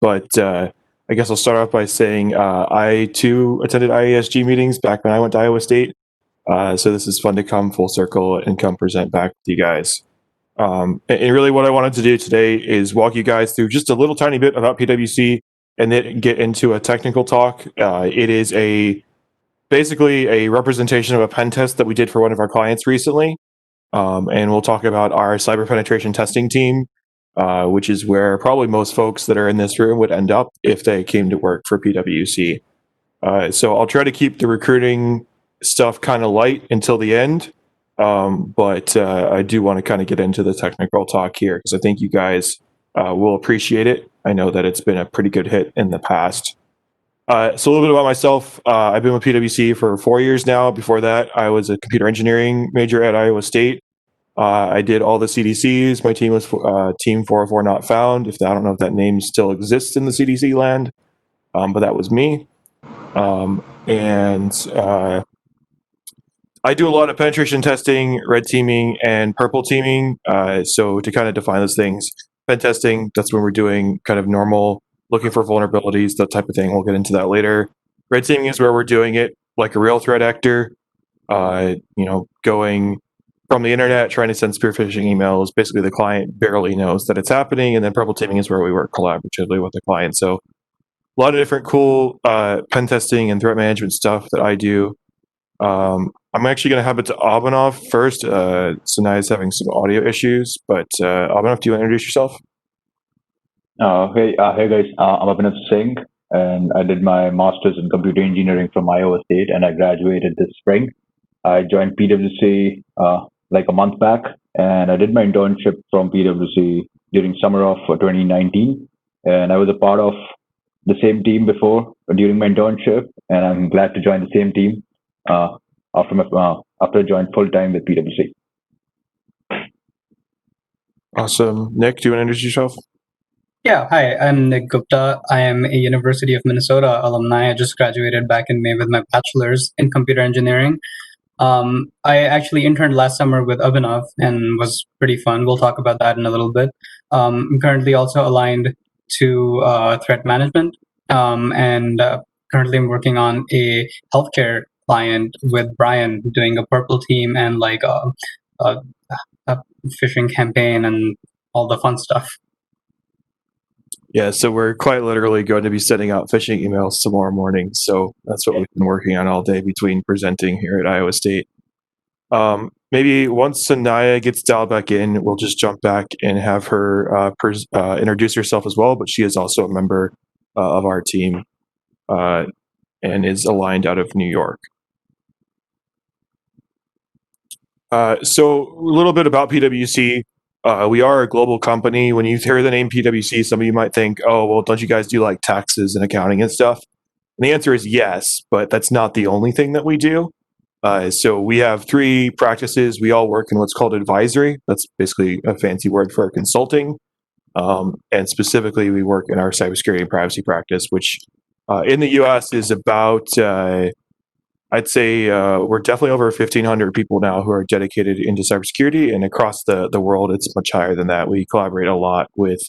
but I guess I'll start off by saying I too attended IASG meetings back when I went to Iowa State. So this is fun to come full circle and come present back with you guys. And really what I wanted to do today is walk you guys through just a little tiny bit about PwC and then get into a technical talk. It is basically a representation of a pen test that we did for one of our clients recently. And we'll talk about our cyber penetration testing team, which is where probably most folks that are in this room would end up if they came to work for PwC. So I'll try to keep the recruiting stuff kind of light until the end. But I do want to kind of get into the technical talk here because I think you guys will appreciate it. I know that it's been a pretty good hit in the past. So a little bit about myself. I've been with PwC for 4 years now. Before that, I was a computer engineering major at Iowa State. I did all the CDCs. My team was Team 404 Not Found. I don't know if that name still exists in the CDC land, but that was me. I do a lot of penetration testing, red teaming, and purple teaming. So to kind of define those things, pen testing, that's when we're doing kind of normal, looking for vulnerabilities, that type of thing. We'll get into that later. Red teaming is where we're doing it like a real threat actor, going from the internet, trying to send spear phishing emails. Basically, the client barely knows that it's happening. And then purple teaming is where we work collaboratively with the client. So a lot of different cool pen testing and threat management stuff that I do. I'm actually going to have it to Abhinav first. Sanaya's having some audio issues, but Abhinav, do you want to introduce yourself? Hey guys, I'm Abhinav Singh, and I did my master's in computer engineering from Iowa State, and I graduated this spring. I joined PwC like a month back, and I did my internship from PwC during summer of 2019, and I was a part of the same team before during my internship, and I'm glad to join the same team after I joined full time with PwC. Awesome. Nick, do you want to introduce yourself? Yeah, hi, I'm Nick Gupta. I am a University of Minnesota alumni. I just graduated back in May with my bachelor's in computer engineering. I actually interned last summer with Abhinav and was pretty fun. We'll talk about that in a little bit. I'm currently also aligned to threat management, and currently I'm working on a healthcare client with Brian doing a purple team and like a phishing campaign and all the fun stuff. Yeah, so we're quite literally going to be sending out phishing emails tomorrow morning. So that's what we've been working on all day between presenting here at Iowa State. Maybe once Sanaya gets dialed back in, we'll just jump back and have her introduce herself as well. But she is also a member of our team and is aligned out of New York. So a little bit about PwC. We are a global company. When you hear the name PwC, some of you might think, oh, well, don't you guys do like taxes and accounting and stuff? And the answer is yes, but that's not the only thing that we do. So we have 3 practices. We all work in what's called advisory. That's basically a fancy word for consulting. And specifically, we work in our cybersecurity and privacy practice, which in the US is about, I'd say we're definitely over 1,500 people now who are dedicated into cybersecurity, and across the world, it's much higher than that. We collaborate a lot with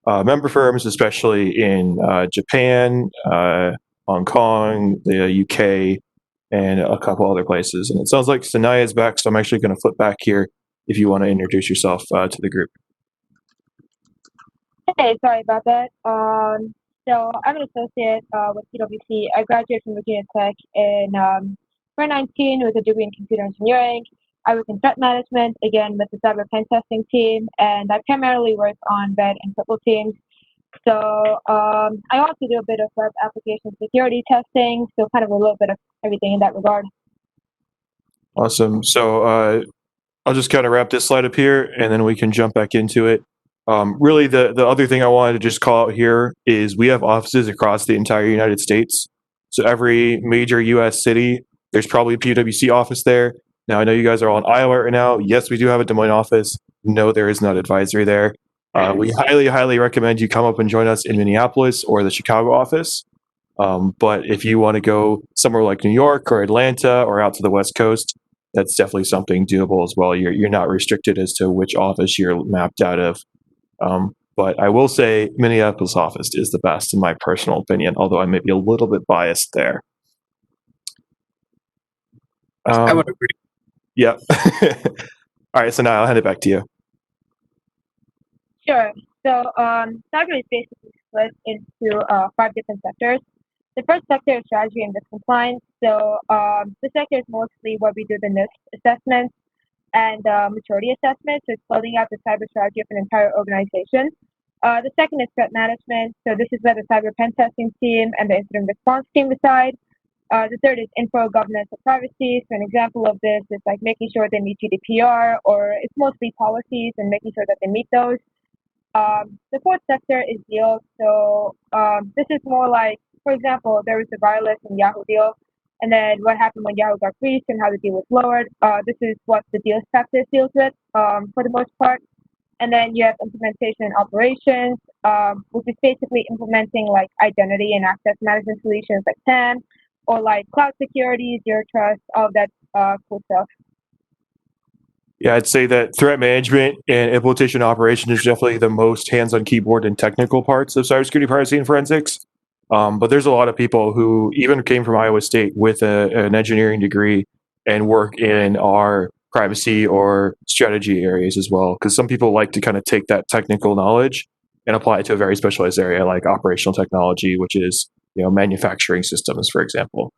member firms, especially in Japan, Hong Kong, the UK, and a couple other places. And it sounds like Sanaya is back, so I'm actually going to flip back here if you want to introduce yourself to the group. Hey, sorry about that. So I'm an associate with PwC. I graduated from Virginia Tech in 2019 with a degree in computer engineering. I work in threat management, again, with the cyber pen testing team, and I primarily work on red and purple teams. So I also do a bit of web application security testing, so kind of a little bit of everything in that regard. Awesome. So I'll just kind of wrap this slide up here, and then we can jump back into it. Really, the other thing I wanted to just call out here is we have offices across the entire United States. So every major U.S. city, there's probably a PwC office there. Now, I know you guys are all in Iowa right now. Yes, we do have a Des Moines office. No, there is not advisory there. We highly, highly recommend you come up and join us in Minneapolis or the Chicago office. But if you want to go somewhere like New York or Atlanta or out to the West Coast, that's definitely something doable as well. You're not restricted as to which office you're mapped out of. but I will say Minneapolis office is the best in my personal opinion, although I may be a little bit biased there. I would agree. Yeah. All right, so now I'll hand it back to you. Sure. So cyber is basically split into 5 different sectors. The first sector is strategy and risk compliance. So the sector is mostly where we do the NIST assessments and maturity assessments. So it's building out the cyber strategy of an entire organization. The second is threat management. So this is where the cyber pen testing team and the incident response team reside. The third is info governance and privacy. So an example of this is like making sure they meet GDPR, or it's mostly policies and making sure that they meet those. The fourth sector is deals. So this is more like, for example, there was a wireless and Yahoo deal, and then what happened when Yahoo got breached and how the deal was lowered. This is what the deals practice deals with for the most part. And then you have implementation and operations, which is basically implementing like identity and access management solutions like PAM, or like cloud security, zero trust, all of that cool stuff. Yeah, I'd say that threat management and implementation operation is definitely the most hands-on keyboard and technical parts of cybersecurity, privacy, and forensics. But there's a lot of people who even came from Iowa State with an engineering degree and work in our privacy or strategy areas as well. Because some people like to kind of take that technical knowledge and apply it to a very specialized area like operational technology, which is manufacturing systems, for example.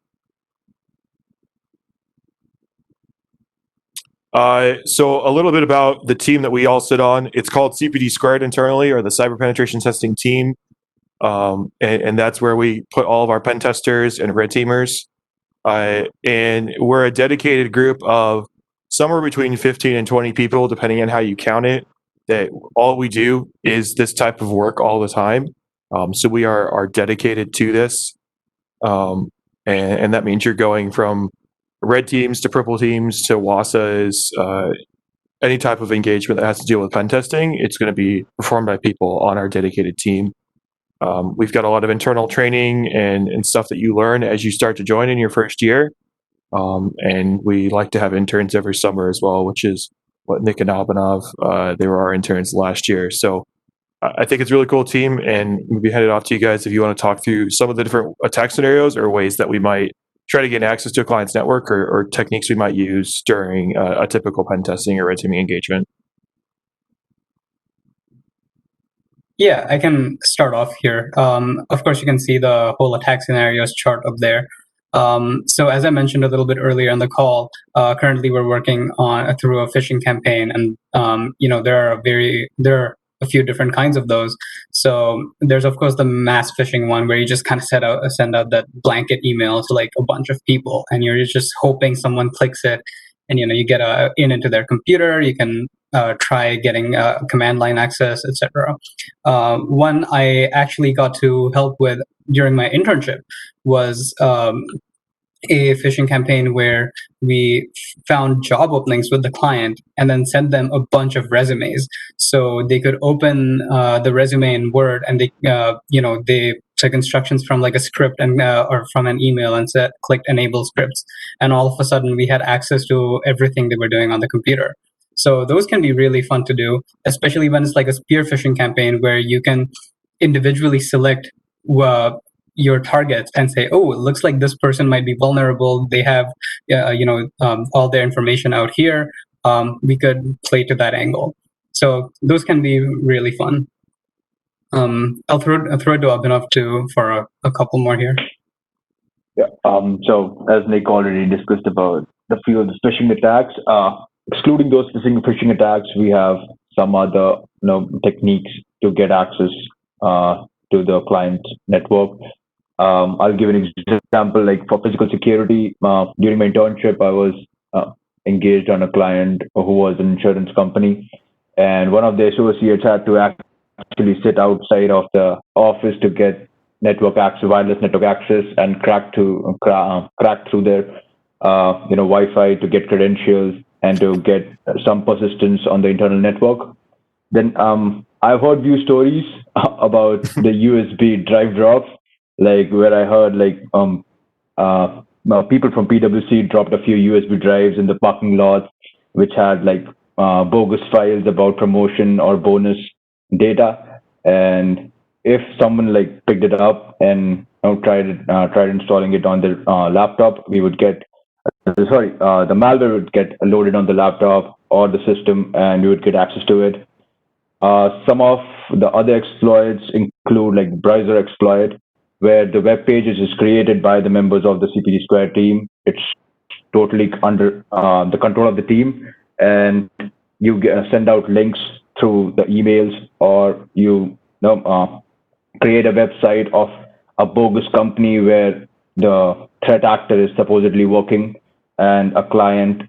So a little bit about the team that we all sit on. It's called CPD Squared internally, or the Cyber Penetration Testing Team. And that's where we put all of our pen testers and red teamers. And we're a dedicated group of somewhere between 15 and 20 people, depending on how you count it, that all we do is this type of work all the time. So we are dedicated to this. And that means you're going from red teams to purple teams to WASAs, any type of engagement that has to deal with pen testing, it's going to be performed by people on our dedicated team. We've got a lot of internal training and stuff that you learn as you start to join in your first year. And we like to have interns every summer as well, which is what Nick and Albanov, they were our interns last year. So I think it's a really cool team, and we'll be headed off to you guys if you want to talk through some of the different attack scenarios or ways that we might try to gain access to a client's network, or techniques we might use during a typical pen testing or red teaming engagement. Yeah, I can start off here. Of course, you can see the whole attack scenarios chart up there. So as I mentioned a little bit earlier in the call, currently we're working on through a phishing campaign, and there are a few different kinds of those. So there's of course the mass phishing one, where you just kind of send out that blanket email to like a bunch of people, and you're just hoping someone clicks it, and you get into their computer. You can try getting command line access, etc. One I actually got to help with during my internship was a phishing campaign where we found job openings with the client and then sent them a bunch of resumes. So they could open the resume in Word, and they took instructions from like a script and or from an email and clicked enable scripts, and all of a sudden we had access to everything they were doing on the computer. So those can be really fun to do, especially when it's like a spear phishing campaign where you can individually select your targets and say, oh, it looks like this person might be vulnerable. They have, all their information out here. We could play to that angle. So those can be really fun. I'll throw it to Abhinav for a couple more here. Yeah. So as Nick already discussed about the few of the phishing attacks, excluding those specific phishing attacks, we have some other techniques to get access to the client network. I'll give an example, like for physical security. During my internship, I was engaged on a client who was an insurance company, and one of the associates had to actually sit outside of the office to get network access, wireless network access, and crack through their Wi-Fi to get credentials and to get some persistence on the internal network. Then I've heard few stories about the USB drive drops, like where I heard people from PwC dropped a few USB drives in the parking lot, which had like bogus files about promotion or bonus data. And if someone like picked it up and tried installing it on their laptop, we would get the malware would get loaded on the laptop or the system, and we would get access to it. Some of the other exploits include like browser exploit, where the web page is created by the members of the CPD Square team. It's totally under the control of the team, and you send out links through the emails, or create a website of a bogus company where the threat actor is supposedly working, and a client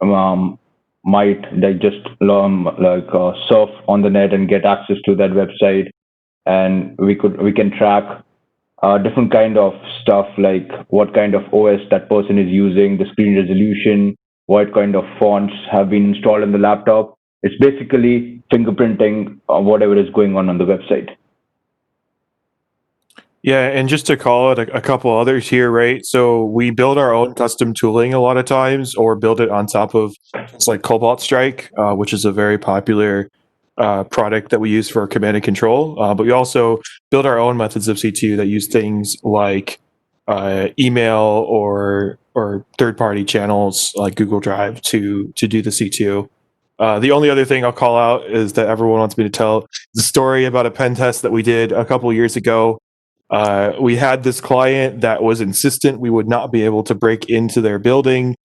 might like just surf on the net and get access to that website, and we can track different kind of stuff like what kind of OS that person is using, the screen resolution, what kind of fonts have been installed on the laptop. It's basically fingerprinting whatever is going on the website. Yeah, and just to call it a couple others here, right? So we build our own custom tooling a lot of times, or build it on top of things like Cobalt Strike, which is a very popular product that we use for command and control. But we also build our own methods of C2 that use things like email or third-party channels like Google Drive to do the C2. The only other thing I'll call out is that everyone wants me to tell the story about a pen test that we did a couple years ago. We had this client that was insistent we would not be able to break into their building.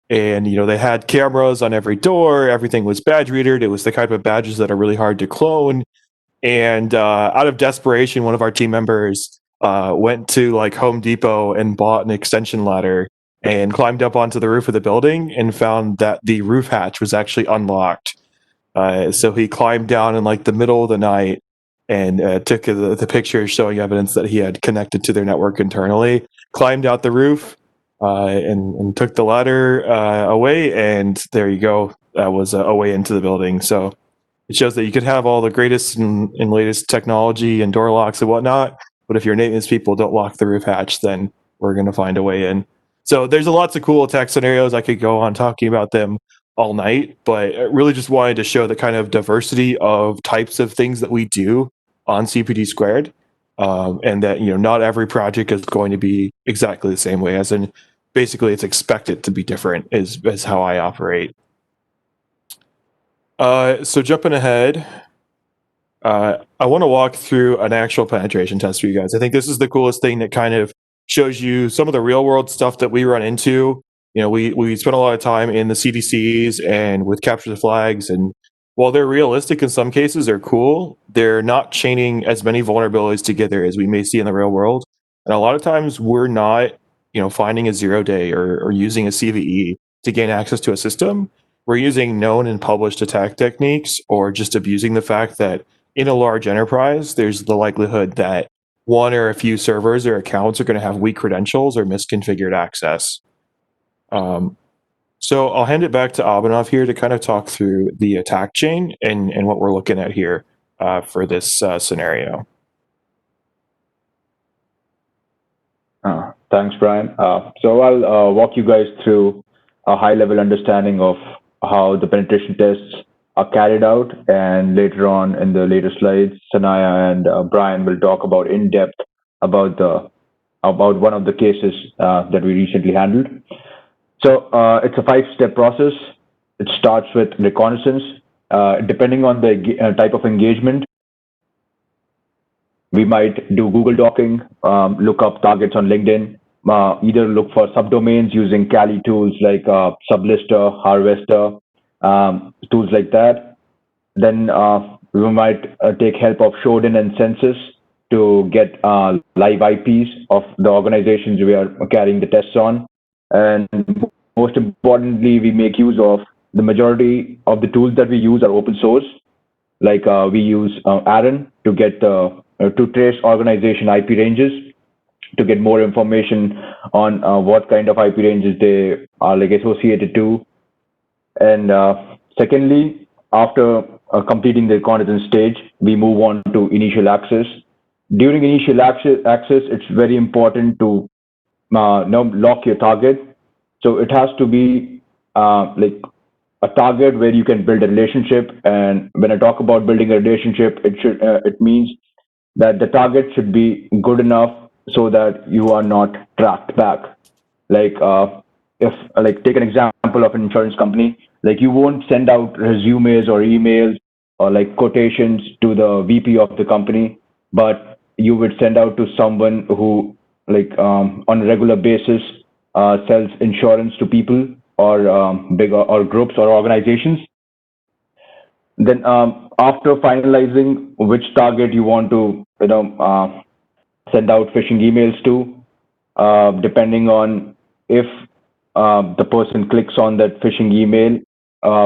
And, they had cameras on every door. Everything was badge readered. It was the type of badges that are really hard to clone. And out of desperation, one of our team members went to like Home Depot and bought an extension ladder and climbed up onto the roof of the building and found that the roof hatch was actually unlocked. So he climbed down in like the middle of the night and took the picture showing evidence that he had connected to their network internally, climbed out the roof, and took the ladder away, and there you go. That was a way into the building. So it shows that you could have all the greatest and latest technology and door locks and whatnot, but if your maintenance people don't lock the roof hatch, then we're going to find a way in. So there's lots of cool attack scenarios. I could go on talking about them all night, but I really just wanted to show the kind of diversity of types of things that we do on CPD squared, and that not every project is going to be exactly the same way. As in, basically, it's expected to be different. Is how I operate. So jumping ahead, I want to walk through an actual penetration test for you guys. I think this is the coolest thing that kind of shows you some of the real world stuff that we run into. We spend a lot of time in the CDCs and with capture the flags, and while they're realistic in some cases, they're cool. They're not chaining as many vulnerabilities together as we may see in the real world. And a lot of times we're not, finding a 0-day or using a CVE to gain access to a system. We're using known and published attack techniques, or just abusing the fact that in a large enterprise, there's the likelihood that one or a few servers or accounts are going to have weak credentials or misconfigured access. So I'll hand it back to Abhinav here to kind of talk through the attack chain and what we're looking at here for this scenario. Thanks, Brian. So I'll walk you guys through a high-level understanding of how the penetration tests are carried out, and later on in the later slides, Sanaya and Brian will talk about in depth about one of the cases that we recently handled. So it's a 5-step process. It starts with reconnaissance. Depending on the type of engagement, we might do Google Docking, look up targets on LinkedIn, either look for subdomains using Kali tools like Sublister, Harvester, tools like that. Then we might take help of Shodan and Census to get live IPs of the organizations we are carrying the tests on. And most importantly, we make use of the majority of the tools that we use are open source. Like we use Aaron to get to trace organization IP ranges, to get more information on what kind of IP ranges they are like associated to. And secondly, after completing the reconnaissance stage, we move on to initial access. During initial access, it's very important to lock your target. So it has to be like a target where you can build a relationship. And when I talk about building a relationship, it means that the target should be good enough so that you are not tracked back. Like if like take an example of an insurance company, like you won't send out resumes or emails or like quotations to the VP of the company, but you would send out to someone who like on a regular basis sells insurance to people or big or groups or organizations. Then after finalizing which target you want to send out phishing emails to, depending on if the person clicks on that phishing email,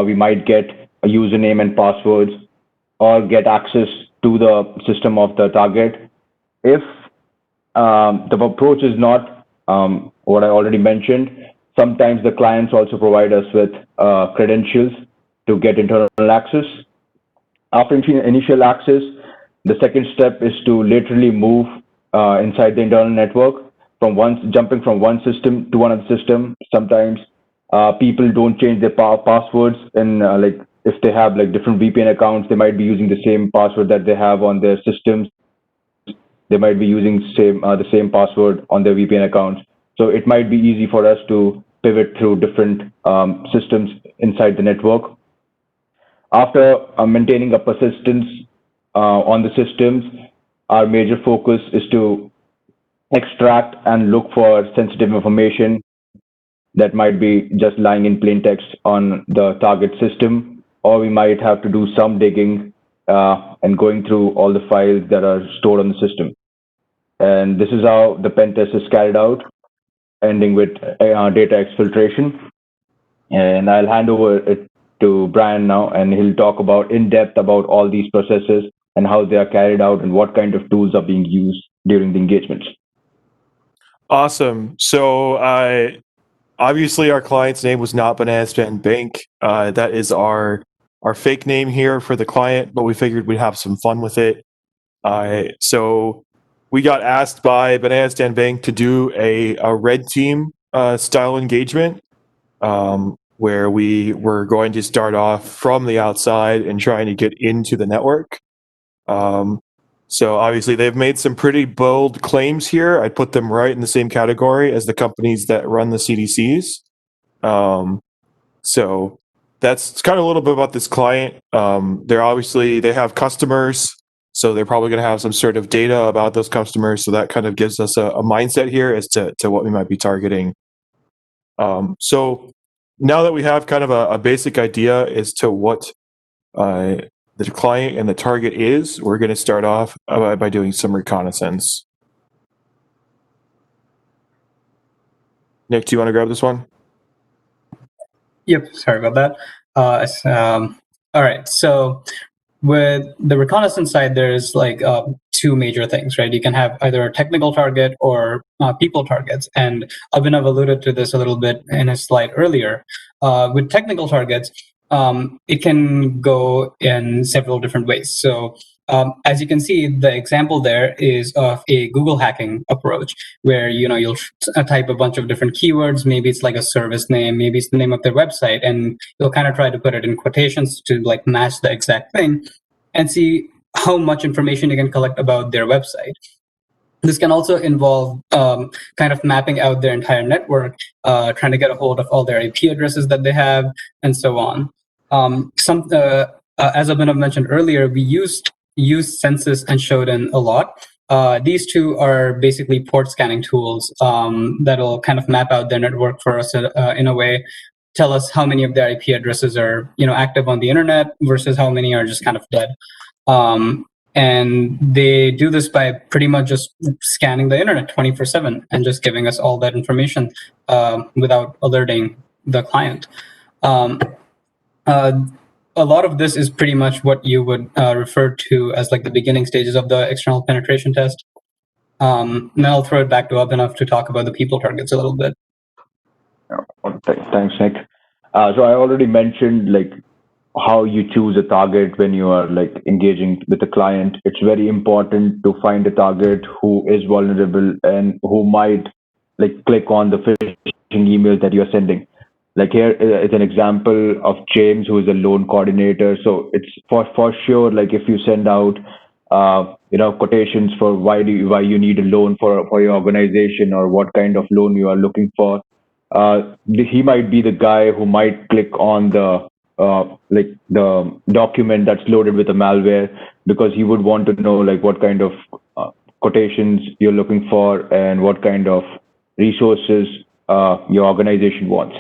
we might get a username and passwords or get access to the system of the target. If the approach is not what I already mentioned, sometimes the clients also provide us with credentials to get internal access. After initial access, the second step is to literally move inside the internal network jumping from one system to another system. Sometimes people don't change their passwords, and like if they have like different VPN accounts, they might be using the same password that they have on their systems. They might be using the same password on their VPN accounts. So it might be easy for us to pivot through different systems inside the network. After maintaining a persistence on the systems, our major focus is to extract and look for sensitive information that might be just lying in plain text on the target system, or we might have to do some digging and going through all the files that are stored on the system. And this is how the pen test is carried out, ending with data exfiltration. And I'll hand over it to Brian now, and he'll talk about in depth about all these processes and how they are carried out and what kind of tools are being used during the engagements. Awesome. So obviously our client's name was not Banana Bank. That is our fake name here for the client, but we figured we'd have some fun with it. So we got asked by Banana Bank to do a red team style engagement, where we were going to start off from the outside and trying to get into the network. So obviously they've made some pretty bold claims here. I put them right in the same category as the companies that run the CDCs. So that's kind of a little bit about this client. They have customers, so they're probably going to have some sort of data about those customers. So that kind of gives us a mindset here as to what we might be targeting. So now that we have kind of a basic idea as to what the client and the target is, we're going to start off by doing some reconnaissance. Nick, do you want to grab this one? Yep, sorry about that. All right, so with the reconnaissance side, there's like two major things, right? You can have either a technical target or people targets. And Abhinav alluded to this a little bit in his slide earlier. With technical targets, it can go in several different ways. So as you can see, the example there is of a Google hacking approach where you'll type a bunch of different keywords. Maybe it's like a service name, maybe it's the name of their website, and you'll kind of try to put it in quotations to like match the exact thing and see how much information you can collect about their website. This can also involve kind of mapping out their entire network, trying to get a hold of all their IP addresses that they have, and so on. As Abhinav mentioned earlier, we used Census and Shodan a lot. These two are basically port scanning tools that'll kind of map out their network for us in a way, tell us how many of their IP addresses are active on the internet versus how many are just kind of dead. And they do this by pretty much just scanning the internet 24/7 and just giving us all that information without alerting the client. A lot of this is pretty much what you would refer to as like the beginning stages of the external penetration test. And then I'll throw it back to Abhinav to talk about the people targets a little bit. Thanks, Nick. So I already mentioned like how you choose a target when you are like engaging with a client. It's very important to find a target who is vulnerable and who might like click on the phishing email that you're sending. Like here is an example of James, who is a loan coordinator. So it's for sure, like if you send out quotations for why you need a loan for your organization, or what kind of loan you are looking for. He might be the guy who might click on the document that's loaded with a malware, because he would want to know like what kind of quotations you're looking for and what kind of resources your organization wants.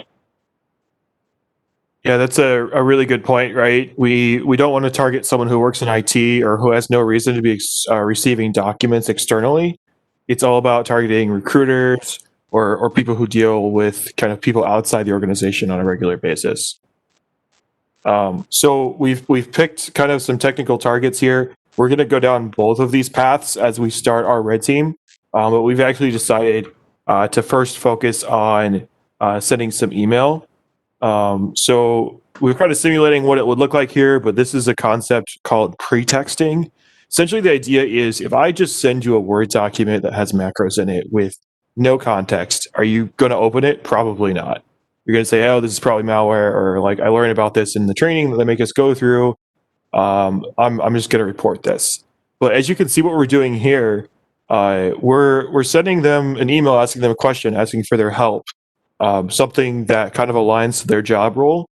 Yeah, that's a really good point, right? We don't want to target someone who works in IT or who has no reason to be receiving documents externally. It's all about targeting recruiters or people who deal with kind of people outside the organization on a regular basis. So we've picked kind of some technical targets here. We're going to go down both of these paths as we start our red team, but we've actually decided to first focus on sending some email. So we're kind of simulating what it would look like here, but this is a concept called pretexting. Essentially, the idea is if I just send you a Word document that has macros in it with no context, are you going to open it? Probably not. You're going to say, oh, this is probably malware, or like I learned about this in the training that they make us go through. I'm just going to report this. But as you can see, what we're doing here, we're sending them an email, asking them a question, asking for their help. Something that kind of aligns to their job role,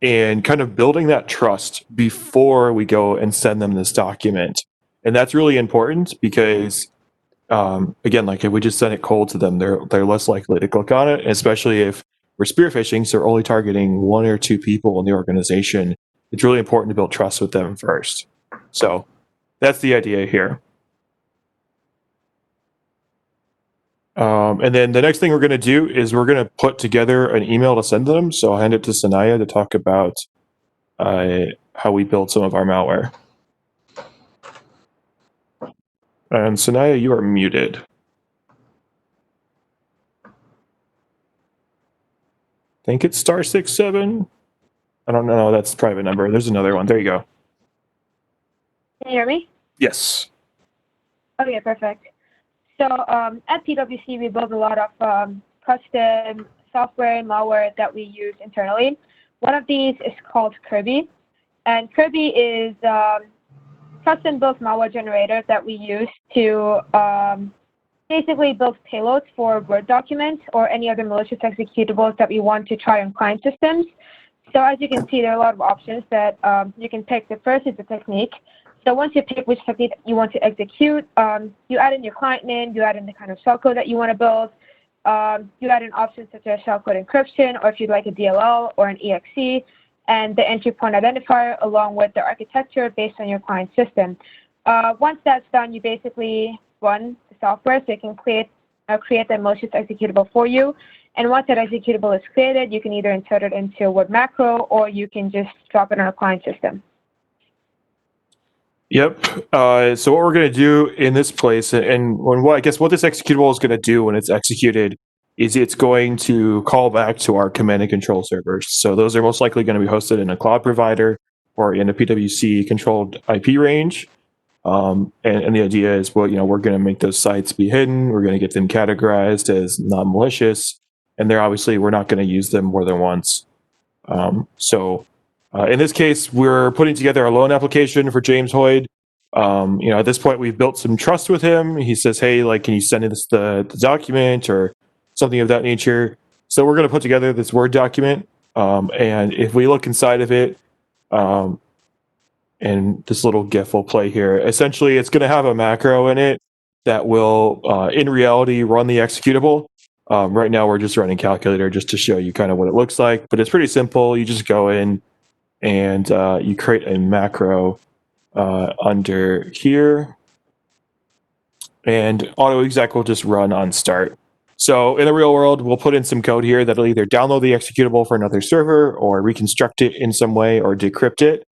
and kind of building that trust before we go and send them this document. And that's really important because, again, like if we just send it cold to them, they're less likely to click on it, especially if we're spear phishing, so we're only targeting one or two people in the organization. It's really important to build trust with them first. So that's the idea here. And then the next thing we're going to do is we're going to put together an email to send to them. So I'll hand it to Sanaya to talk about how we build some of our malware. And Sanaya, you are muted. I think it's *67. I don't know. That's private number. There's another one. There you go. Can you hear me? Yes. Okay, perfect. So at PwC, we build a lot of custom software and malware that we use internally. One of these is called Kirby. And Kirby is custom-built malware generator that we use to basically build payloads for Word documents or any other malicious executables that we want to try on client systems. So as you can see, there are a lot of options that you can pick. The first is the technique. So once you pick which technique you want to execute, you add in your client name, you add in the kind of shellcode that you want to build, you add in options such as shellcode encryption, or if you'd like a DLL or an EXE, and the entry point identifier along with the architecture based on your client system. Once that's done, you basically run the software so it can create that malicious executable for you. And once that executable is created, you can either insert it into a Word macro or you can just drop it on a client system. Yep. So what we're going to do in this place, and what this executable is going to do when it's executed, is it's going to call back to our command and control servers. So those are most likely going to be hosted in a cloud provider or in a PwC controlled IP range. And the idea is, well, we're going to make those sites be hidden. We're going to get them categorized as non-malicious, and we're not going to use them more than once. In this case, we're putting together a loan application for James Hoyd. At this point, we've built some trust with him. He says, hey, can you send us the document or something of that nature? So we're going to put together this Word document. And if we look inside of it, and this little GIF will play here, essentially it's going to have a macro in it that will, in reality, run the executable. Right now, we're just running calculator just to show you kind of what it looks like. But it's pretty simple. You just go in and you create a macro under here, and AutoExec will just run on start. So in the real world, we'll put in some code here that'll either download the executable for another server or reconstruct it in some way or decrypt it.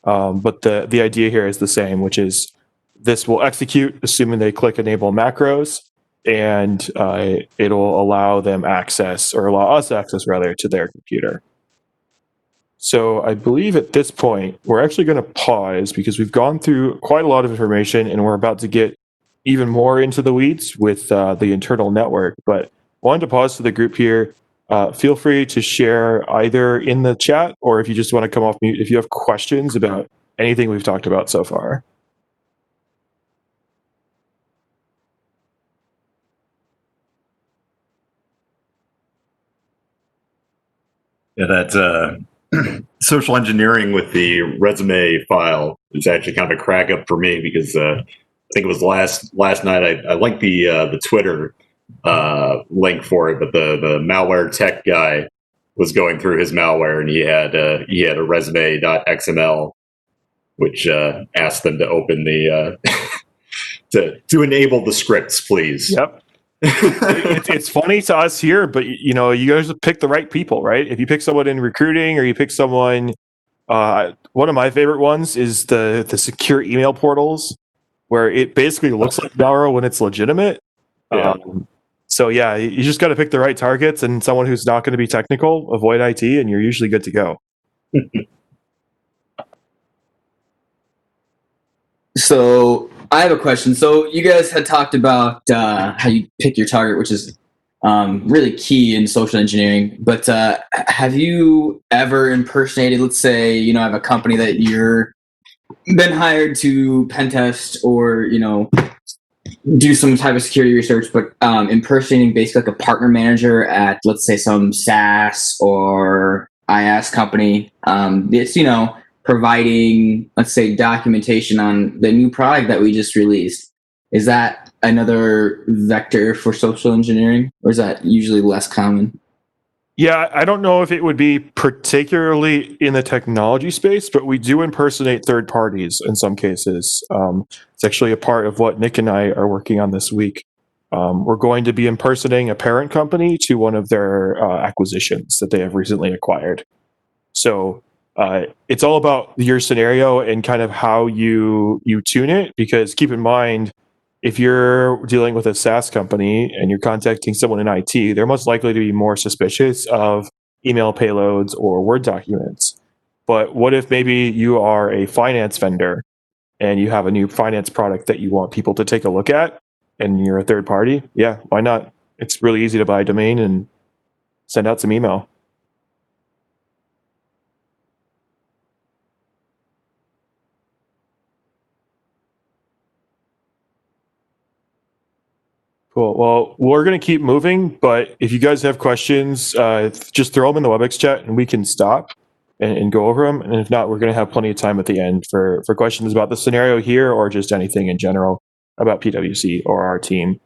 But the idea here is the same, which is this will execute assuming they click enable macros, and it'll allow them access, or allow us access rather, to their computer. So I believe at this point, we're actually going to pause because we've gone through quite a lot of information and we're about to get even more into the weeds with the internal network. But I wanted to pause to the group here. Feel free to share either in the chat or if you just want to come off mute if you have questions about anything we've talked about so far. Yeah, that social engineering with the resume file is actually kind of a crack up for me because I think it was last night. I linked the Twitter link for it, but the malware tech guy was going through his malware and he had a resume.xml which asked them to open the to enable the scripts, please. Yep. It's funny to us here, but you know, you guys pick the right people, right? If you pick someone in recruiting or you pick someone, one of my favorite ones is the secure email portals, where it basically looks like malware when it's legitimate. Yeah. So yeah, you just got to pick the right targets and someone who's not going to be technical. Avoid IT, and you're usually good to go. So I have a question. So you guys had talked about how you pick your target, which is really key in social engineering. But have you ever impersonated, let's say, you know, I have a company that you're been hired to pen test or, you know, do some type of security research, but impersonating basically like a partner manager at, let's say, some SaaS or IaaS company. It's, you know, providing, let's say, documentation on the new product that we just released. Is that another vector for social engineering, or is that usually less common? Yeah, I don't know if it would be particularly in the technology space, but we do impersonate third parties in some cases. It's actually a part of what Nick and I are working on this week. We're going to be impersonating a parent company to one of their acquisitions that they have recently acquired. So it's all about your scenario and kind of how you tune it. Because keep in mind, if you're dealing with a SaaS company and you're contacting someone in IT, they're most likely to be more suspicious of email payloads or Word documents. But what if maybe you are a finance vendor and you have a new finance product that you want people to take a look at and you're a third party? Yeah, why not? It's really easy to buy a domain and send out some email. Cool. Well, we're going to keep moving, but if you guys have questions, just throw them in the WebEx chat and we can stop and go over them. And if not, we're going to have plenty of time at the end for questions about the scenario here or just anything in general about PwC or our team.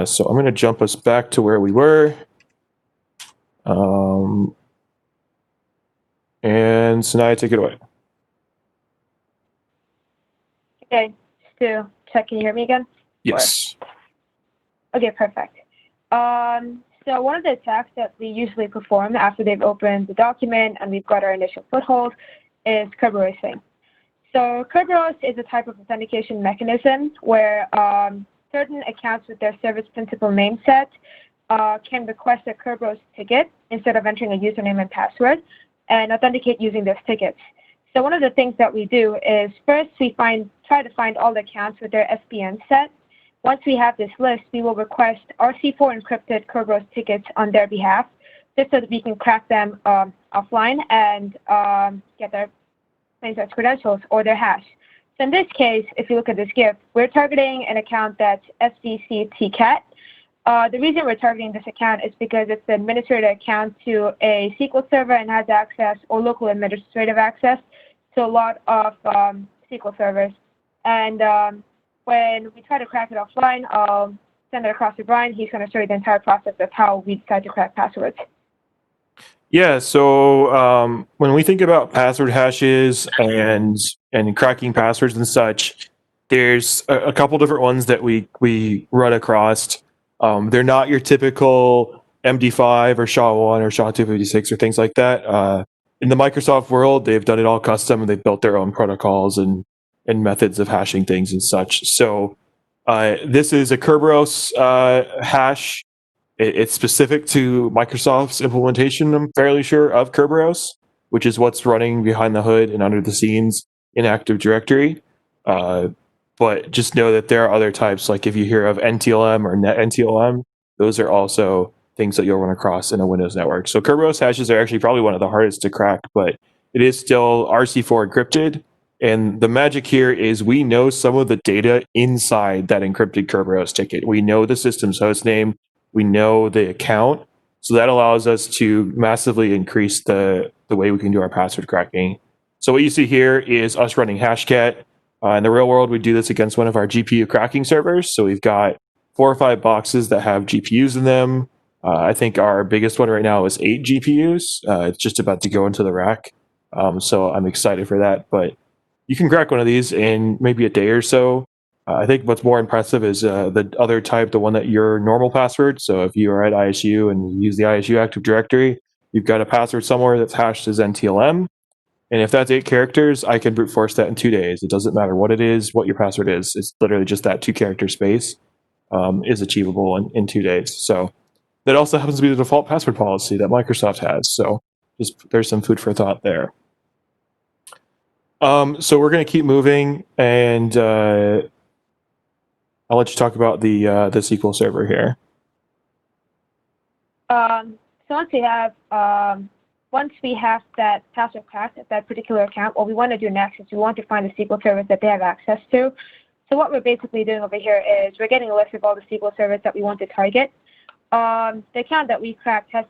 So I'm going to jump us back to where we were. And Sanaya, take it away. Okay, Stu, check, can you hear me again? Yes. Okay, perfect. So one of the attacks that we usually perform after they've opened the document and we've got our initial foothold is Kerberosing. So Kerberos is a type of authentication mechanism where certain accounts with their service principal name set can request a Kerberos ticket instead of entering a username and password and authenticate using those tickets. So one of the things that we do is first we try to find all the accounts with their SPN set. Once we have this list, we will request RC4 encrypted Kerberos tickets on their behalf, just so that we can crack them offline and get their plain text credentials or their hash. So in this case, if you look at this GIF, we're targeting an account that's SVCTCAT. The reason we're targeting this account is because it's the administrator account to a SQL server and has access or local administrative access to a lot of SQL servers. And when we try to crack it offline, I'll send it across to Brian. He's going to show you the entire process of how we decide to crack passwords. Yeah, so when we think about password hashes and cracking passwords and such, there's a couple different ones that we run across. They're not your typical MD5 or SHA-1 or SHA-256 or things like that. In the Microsoft world, they've done it all custom and they've built their own protocols and methods of hashing things and such. So this is a Kerberos hash. It's specific to Microsoft's implementation, I'm fairly sure, of Kerberos, which is what's running behind the hood and under the scenes in Active Directory. But just know that there are other types, like if you hear of NTLM or NetNTLM, those are also things that you'll run across in a Windows network. So Kerberos hashes are actually probably one of the hardest to crack, but it is still RC4 encrypted. And the magic here is we know some of the data inside that encrypted Kerberos ticket. We know the system's host name. We know the account. So that allows us to massively increase the way we can do our password cracking. So what you see here is us running Hashcat. In the real world, we do this against one of our GPU cracking servers. So we've got 4 or 5 boxes that have GPUs in them. I think our biggest one right now is 8 GPUs. It's just about to go into the rack. So I'm excited for that. But you can crack one of these in maybe a day or so. I think what's more impressive is the other type, the one that your normal password. So if you are at ISU and you use the ISU Active Directory, you've got a password somewhere that's hashed as NTLM. And if that's 8 characters, I can brute force that in 2 days. It doesn't matter what it is, what your password is. It's literally just that 2-character space is achievable in 2 days. So that also happens to be the default password policy that Microsoft has. So there's some food for thought there. So we're going to keep moving, and I'll let you talk about the SQL Server here. So once we have that password cracked at that particular account, what we want to do next is we want to find the SQL servers that they have access to. So what we're basically doing over here is we're getting a list of all the SQL servers that we want to target. The account that we cracked has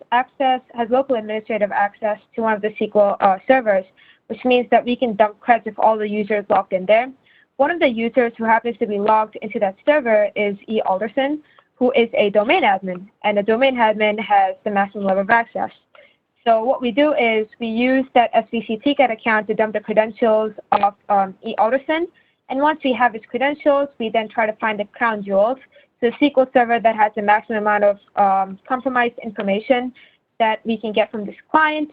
local administrative access to one of the SQL servers, which means that we can dump creds of all the users logged in there. One of the users who happens to be logged into that server is E. Alderson, who is a domain admin, and a domain admin has the maximum level of access. So what we do is we use that SVC Ticket account to dump the credentials of E. Alderson, and once we have his credentials, we then try to find the crown jewels, the SQL server that has the maximum amount of compromised information that we can get from this client,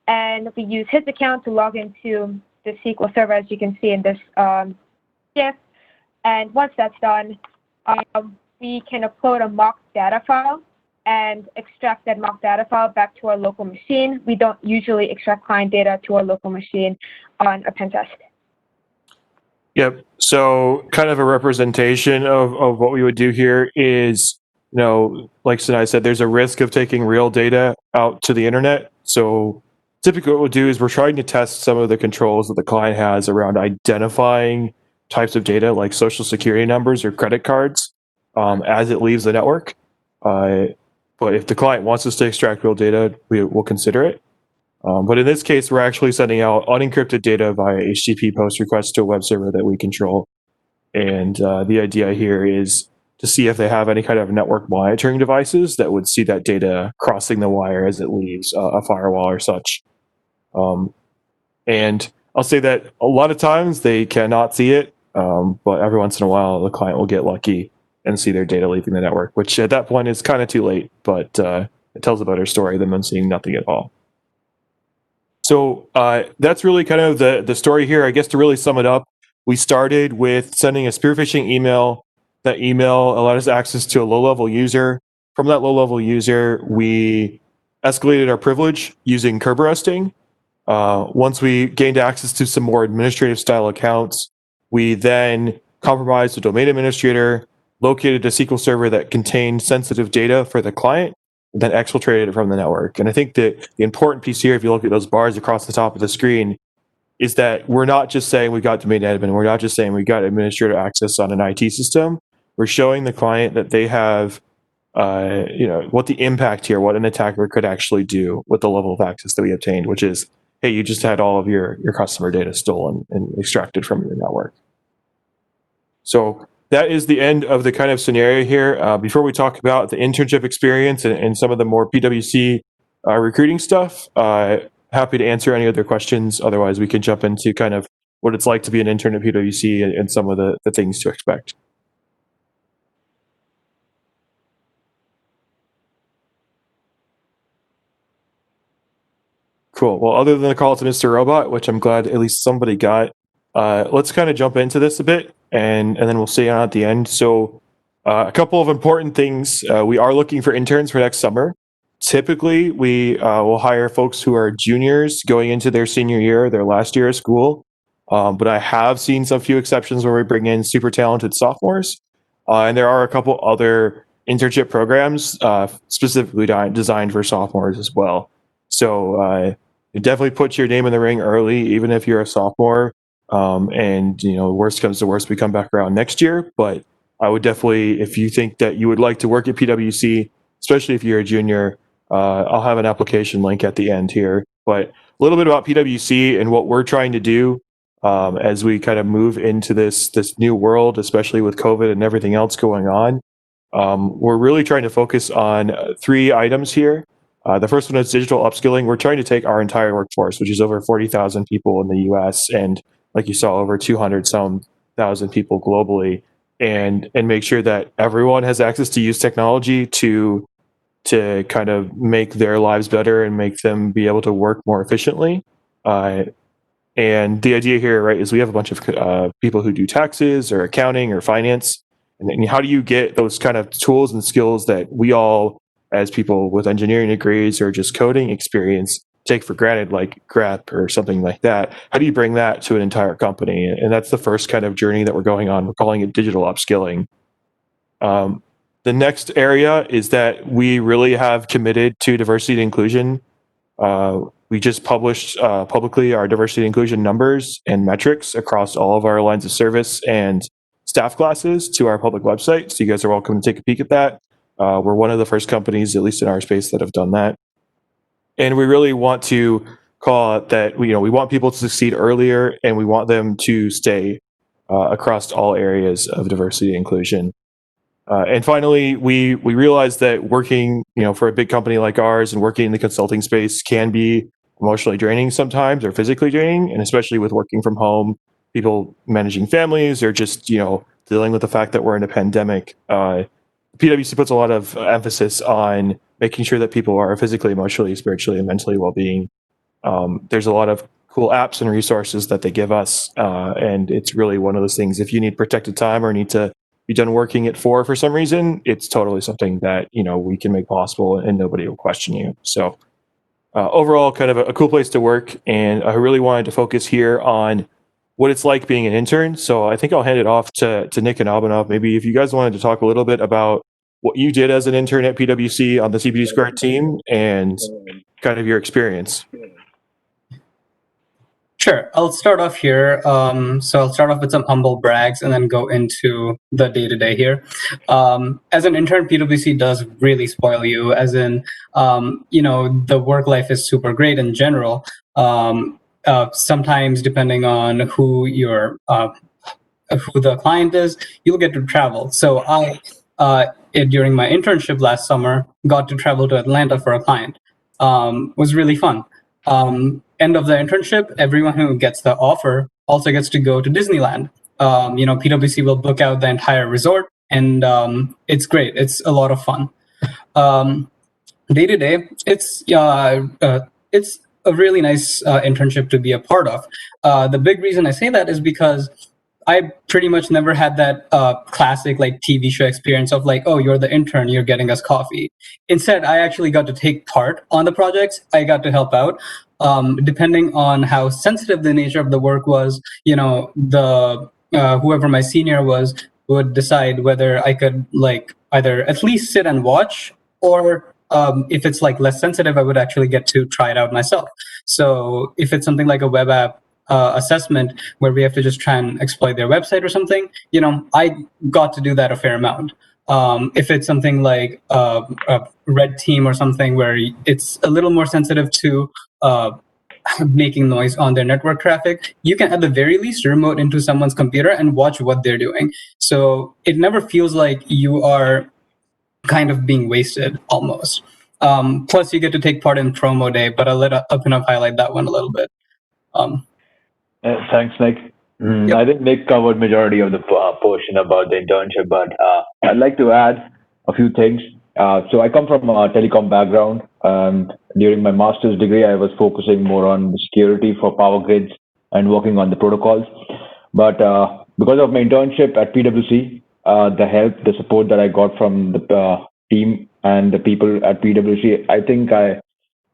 and we use his account to log into the SQL server, as you can see in this GIF. And once that's done, we can upload a mock data file and extract that mock data file back to our local machine. We don't usually extract client data to our local machine on a pen test. Yep. So kind of a representation of what we would do here is, like Sinai said, there's a risk of taking real data out to the internet. So typically what we'll do is we're trying to test some of the controls that the client has around identifying types of data like social security numbers or credit cards as it leaves the network. But if the client wants us to extract real data, we'll consider it. But in this case, we're actually sending out unencrypted data via HTTP post request to a web server that we control. And the idea here is to see if they have any kind of network monitoring devices that would see that data crossing the wire as it leaves a firewall or such. And I'll say that a lot of times they cannot see it, but every once in a while the client will get lucky and see their data leaving the network, which at that point is kind of too late, but it tells a better story than them seeing nothing at all. So that's really kind of the story here. I guess to really sum it up, we started with sending a spear phishing email. That email allowed us access to a low-level user. From that low-level user, we escalated our privilege using Kerberoasting. Once we gained access to some more administrative-style accounts, we then compromised the domain administrator, located a SQL server that contained sensitive data for the client, and then exfiltrated it from the network. And I think that the important piece here, if you look at those bars across the top of the screen, is that we're not just saying we got domain admin, we're not just saying we got administrator access on an IT system. We're showing the client that they have, what the impact here, what an attacker could actually do with the level of access that we obtained, which is, hey, you just had all of your customer data stolen and extracted from your network. So that is the end of the kind of scenario here. Before we talk about the internship experience and some of the more PwC recruiting stuff, happy to answer any other questions. Otherwise, we can jump into kind of what it's like to be an intern at PwC and some of the things to expect. Cool. Well, other than the call to Mr. Robot, which I'm glad at least somebody got, let's kind of jump into this a bit, and then we'll see on at the end. So a couple of important things. We are looking for interns for next summer. Typically, we will hire folks who are juniors going into their senior year, their last year of school. But I have seen some few exceptions where we bring in super talented sophomores. And there are a couple other internship programs specifically designed for sophomores as well. So definitely put your name in the ring early, even if you're a sophomore. And worst comes to worst, we come back around next year. But I would definitely, if you think that you would like to work at PwC, especially if you're a junior, I'll have an application link at the end here. But a little bit about PwC and what we're trying to do as we kind of move into this new world, especially with COVID and everything else going on. We're really trying to focus on 3 items here. The first one is digital upskilling. We're trying to take our entire workforce, which is over 40,000 people in the US, and like you saw, over 200,000 people globally, and make sure that everyone has access to use technology to kind of make their lives better and make them be able to work more efficiently. And the idea here, right, is we have a bunch of people who do taxes or accounting or finance. And then how do you get those kind of tools and skills that we all, as people with engineering degrees or just coding experience, take for granted, like grep or something like that? How do you bring that to an entire company? And that's the first kind of journey that we're going on. We're calling it digital upskilling. The next area is that we really have committed to diversity and inclusion. We just published publicly our diversity and inclusion numbers and metrics across all of our lines of service and staff classes to our public website. So you guys are welcome to take a peek at that. We're one of the first companies, at least in our space, that have done that. And we really want to call it that we want people to succeed earlier, and we want them to stay across all areas of diversity and inclusion. And finally, we realize that working, for a big company like ours and working in the consulting space can be emotionally draining sometimes, or physically draining, and especially with working from home, people managing families, or just dealing with the fact that we're in a pandemic. PwC puts a lot of emphasis on making sure that people are physically, emotionally, spiritually, and mentally well-being. There's a lot of cool apps and resources that they give us, and it's really one of those things. If you need protected time or need to be done working at 4 for some reason, it's totally something that we can make possible, and nobody will question you. So overall, kind of a cool place to work, and I really wanted to focus here on what it's like being an intern. So I think I'll hand it off to Nick and Abhinav. Maybe if you guys wanted to talk a little bit about what you did as an intern at PwC on the CPD Squared team and kind of your experience. Sure, I'll start off here. So I'll start off with some humble brags and then go into the day-to-day here. As an intern, PwC does really spoil you, as in, the work life is super great in general. Sometimes, depending on who the client is, you'll get to travel. So during my internship last summer, got to travel to Atlanta for a client. Was really fun. End of the internship, everyone who gets the offer also gets to go to Disneyland. PwC will book out the entire resort, and it's great. It's a lot of fun. Day to day, it's a really nice internship to be a part of. The big reason I say that is because I pretty much never had that classic TV show experience of oh, you're the intern, you're getting us coffee. Instead, I actually got to take part on the projects. I got to help out. Depending on how sensitive the nature of the work was, whoever my senior was would decide whether I could either at least sit and watch, or if it's less sensitive, I would actually get to try it out myself. So if it's something like a web app assessment where we have to just try and exploit their website or something, I got to do that a fair amount. If it's something like a red team or something where it's a little more sensitive to making noise on their network traffic, you can at the very least remote into someone's computer and watch what they're doing. So it never feels like you are kind of being wasted almost. Plus, you get to take part in promo day, but I'll let Abhinav highlight that one a little bit. Thanks, Nick. Yep. I think Nick covered majority of the portion about the internship, but I'd like to add a few things. So I come from a telecom background. During my master's degree, I was focusing more on security for power grids and working on the protocols. But because of my internship at PwC, the help, the support that I got from the team and the people at PwC, I think I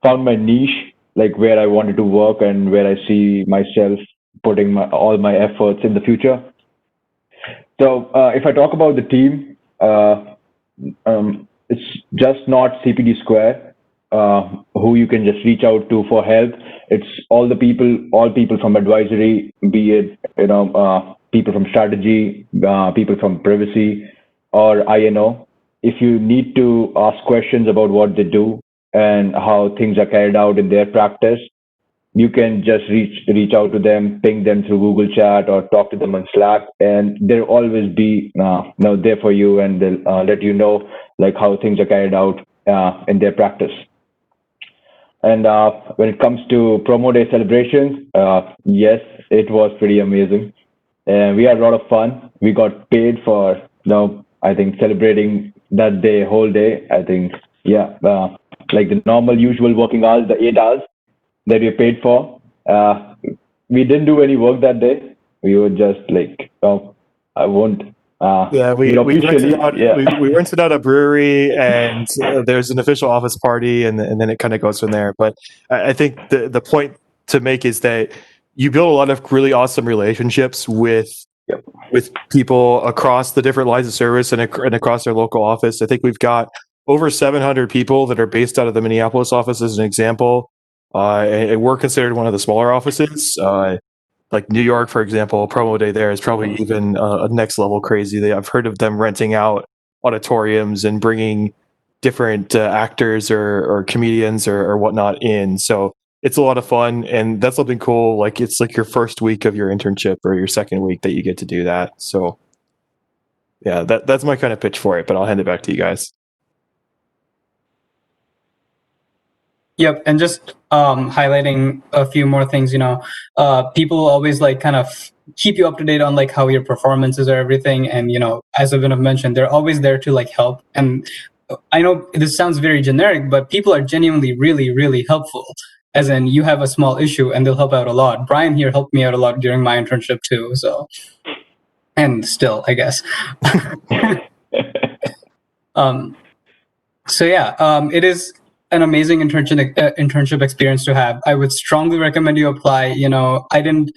found my niche, where I wanted to work and where I see myself putting all my efforts in the future. So if I talk about the team, it's just not CPD Square who you can just reach out to for help. It's all people from advisory, be it people from strategy, people from privacy or INO. If you need to ask questions about what they do and how things are carried out in their practice, you can just reach out to them, ping them through Google Chat or talk to them on Slack, and they'll always be there for you, and they'll let you know like how things are carried out in their practice. And when it comes to promo day celebrations, yes, it was pretty amazing, and we had a lot of fun. We got paid for I think celebrating that day, whole day. I think like the normal usual working hours, the 8 hours that we paid for. We didn't do any work that day. We were just like, I won't. We rented out a brewery, and there's an official office party, and then it kind of goes from there. But I think the point to make is that you build a lot of really awesome relationships with people across the different lines of service and across their local office. I think we've got over 700 people that are based out of the Minneapolis office, as an example. And we're considered one of the smaller offices. Like New York, for example, promo day there is probably even a next level crazy. I've heard of them renting out auditoriums and bringing different actors or comedians or whatnot in. So it's a lot of fun, and that's something cool. Like it's like your first week of your internship or your second week that you get to do that. So yeah, that's my kind of pitch for it, but I'll hand it back to you guys. Yep, and just highlighting a few more things. People always like kind of keep you up to date on like how your performances are, everything, and as Abhinav mentioned, they're always there to like help. And I know this sounds very generic, but people are genuinely really, really helpful. As in, you have a small issue and they'll help out a lot. Brian here helped me out a lot during my internship too. So, and still, I guess. It is an amazing internship experience to have. I would strongly recommend you apply. I didn't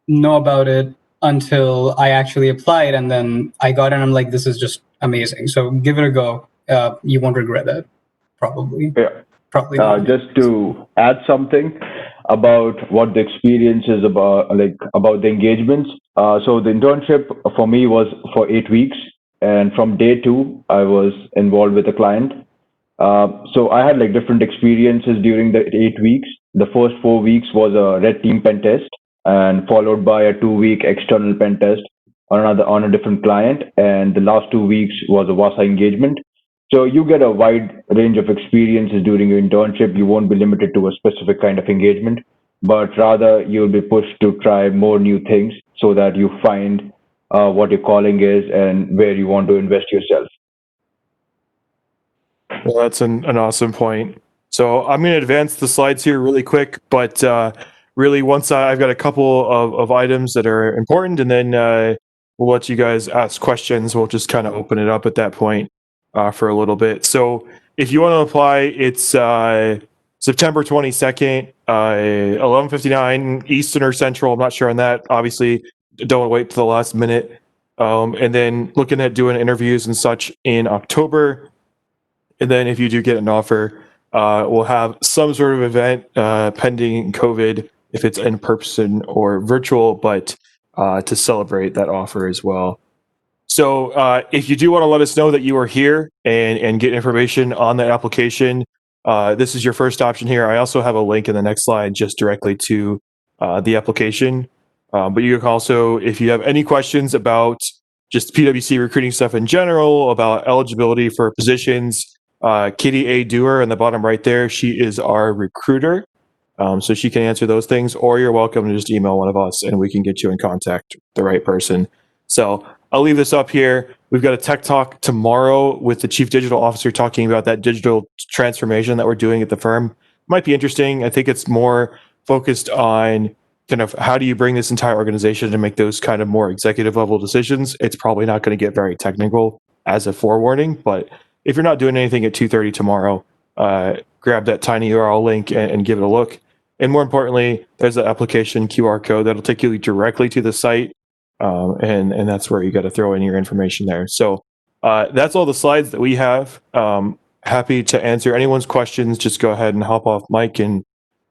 know about it until I actually applied, and then I got in. I'm like, this is just amazing. So give it a go. You won't regret it, probably. Yeah. Probably not. Just to add something about what the experience is about the engagements. So the internship for me was for 8 weeks, and from day 2, I was involved with a client. So I had like different experiences during the 8 weeks. The first 4 weeks was a red team pen test, and followed by a 2-week external pen test on a different client, and the last 2 weeks was a WASA engagement. So you get a wide range of experiences during your internship. You won't be limited to a specific kind of engagement, but rather you'll be pushed to try more new things so that you find what your calling is and where you want to invest yourself. Well, that's an awesome point. So I'm going to advance the slides here really quick, but really once I've got a couple of items that are important, and then we'll let you guys ask questions. We'll just kind of open it up at that point for a little bit. So if you want to apply, it's September 22nd, 11:59 Eastern or Central. I'm not sure on that. Obviously, don't wait to the last minute. And then looking at doing interviews and such in October. And then if you do get an offer, we'll have some sort of event pending COVID, if it's in person or virtual, but to celebrate that offer as well. So if you do want to let us know that you are here and get information on that application, this is your first option here. I also have a link in the next slide just directly to the application. But you can also, if you have any questions about just PwC recruiting stuff in general, about eligibility for positions, Kitty A. Dewar in the bottom right there, she is our recruiter. So she can answer those things, or you're welcome to just email one of us and we can get you in contact with the right person. So I'll leave this up here. We've got a tech talk tomorrow with the chief digital officer talking about that digital transformation that we're doing at the firm. Might be interesting. I think it's more focused on kind of how do you bring this entire organization to make those kind of more executive level decisions. It's probably not going to get very technical as a forewarning, but if you're not doing anything at 2:30 tomorrow, grab that tiny URL link and give it a look. And more importantly, there's an application QR code that'll take you directly to the site. And that's where you got to throw in your information there. So that's all the slides that we have. Happy to answer anyone's questions. Just go ahead and hop off mic,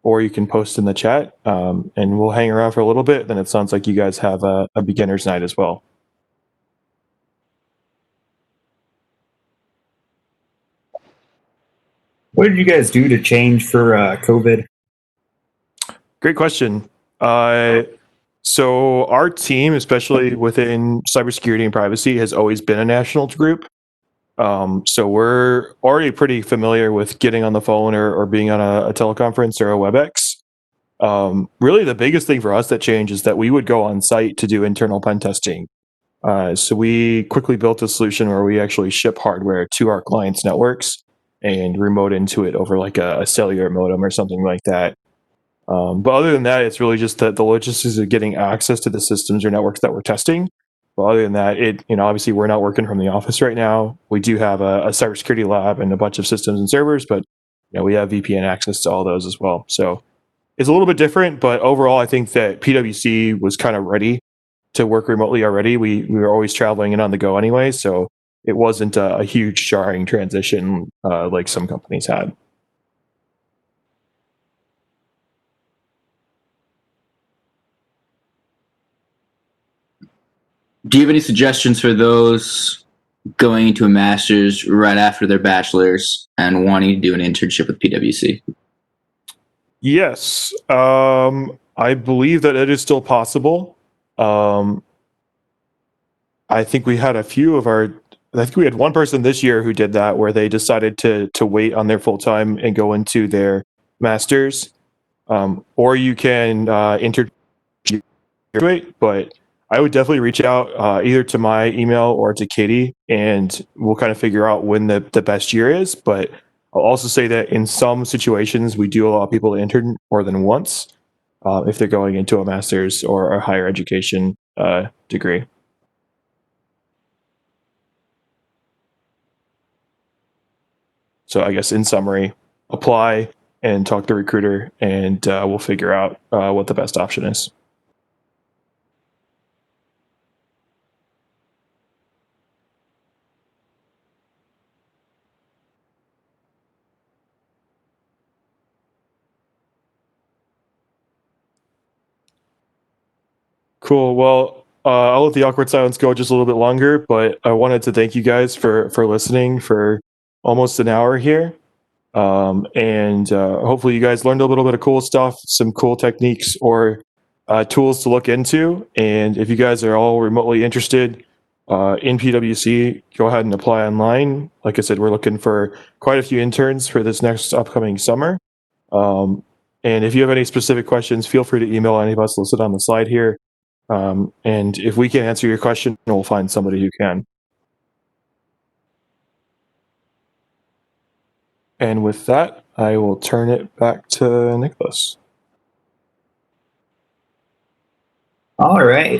or you can post in the chat, and we'll hang around for a little bit. Then it sounds like you guys have a beginner's night as well. What did you guys do to change for COVID? Great question. So our team, especially within cybersecurity and privacy, has always been a national group. So we're already pretty familiar with getting on the phone or being on a teleconference or a WebEx. Really, the biggest thing for us that changed is that we would go on site to do internal pen testing. So we quickly built a solution where we actually ship hardware to our clients' networks and remote into it over like a cellular modem or something like that. But other than that, it's really just the logistics of getting access to the systems or networks that we're testing. But other than that, obviously we're not working from the office right now. We do have a cybersecurity lab and a bunch of systems and servers, but we have VPN access to all those as well. So it's a little bit different, but overall, I think that PwC was kind of ready to work remotely already. We were always traveling and on the go anyway, so it wasn't a huge jarring transition like some companies had. Do you have any suggestions for those going into a master's right after their bachelor's and wanting to do an internship with PwC? Yes, I believe that it is still possible. I think we had I think we had one person this year who did that, where they decided to wait on their full time and go into their masters. Or you can graduate, but I would definitely reach out either to my email or to Katie, and we'll kind of figure out when the best year is. But I'll also say that in some situations, we do allow people to intern more than once if they're going into a master's or a higher education degree. So I guess in summary, apply and talk to the recruiter, and we'll figure out what the best option is. Cool. Well, I'll let the awkward silence go just a little bit longer, but I wanted to thank you guys for listening for almost an hour here. And hopefully you guys learned a little bit of cool stuff, some cool techniques or tools to look into. And if you guys are all remotely interested in PwC, go ahead and apply online. Like I said, we're looking for quite a few interns for this next upcoming summer. And if you have any specific questions, feel free to email any of us listed on the slide here. And if we can answer your question, we'll find somebody who can. And with that, I will turn it back to Nicholas. All right.